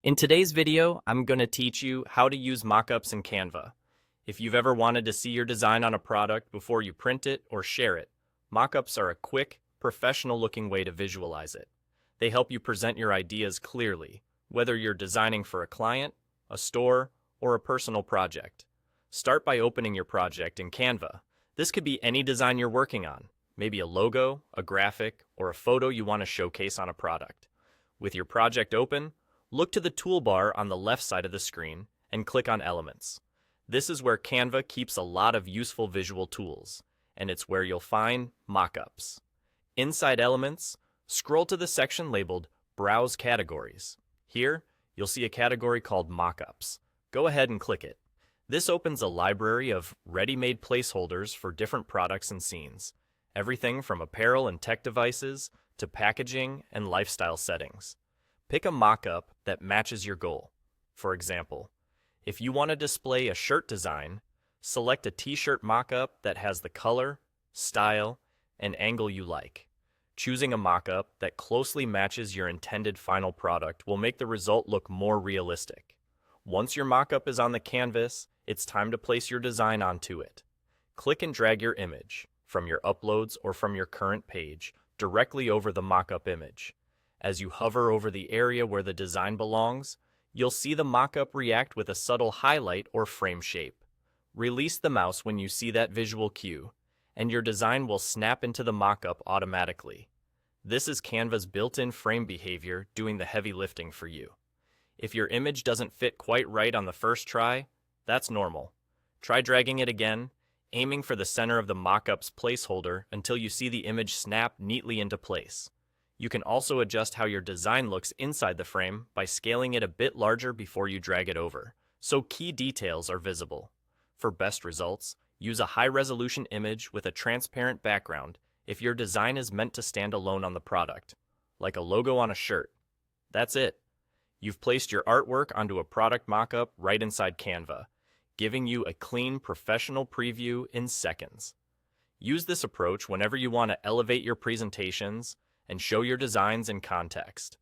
In today's video, I'm going to teach you how to use mockups in Canva. If you've ever wanted to see your design on a product before you print it or share it, mockups are a quick, professional-looking way to visualize it. They help you present your ideas clearly, whether you're designing for a client, a store, or a personal project. Start by opening your project in Canva. This could be any design you're working on, maybe a logo, a graphic, or a photo you want to showcase on a product. With your project open, look to the toolbar on the left side of the screen and click on Elements. This is where Canva keeps a lot of useful visual tools, and it's where you'll find Mockups. Inside Elements, scroll to the section labeled Browse Categories. Here, you'll see a category called Mockups. Go ahead and click it. This opens a library of ready-made placeholders for different products and scenes, everything from apparel and tech devices to packaging and lifestyle settings. Pick a mockup that matches your goal. For example, if you want to display a shirt design, select a t-shirt mockup that has the color, style, and angle you like. Choosing a mockup that closely matches your intended final product will make the result look more realistic. Once your mockup is on the canvas, it's time to place your design onto it. Click and drag your image, from your uploads or from your current page, directly over the mockup image. As you hover over the area where the design belongs, you'll see the mockup react with a subtle highlight or frame shape. Release the mouse when you see that visual cue, and your design will snap into the mockup automatically. This is Canva's built-in frame behavior doing the heavy lifting for you. If your image doesn't fit quite right on the first try, that's normal. Try dragging it again, aiming for the center of the mockup's placeholder until you see the image snap neatly into place. You can also adjust how your design looks inside the frame by scaling it a bit larger before you drag it over, so key details are visible. For best results, use a high-resolution image with a transparent background if your design is meant to stand alone on the product, like a logo on a shirt. That's it. You've placed your artwork onto a product mockup right inside Canva, giving you a clean, professional preview in seconds. Use this approach whenever you want to elevate your presentations and show your designs in context.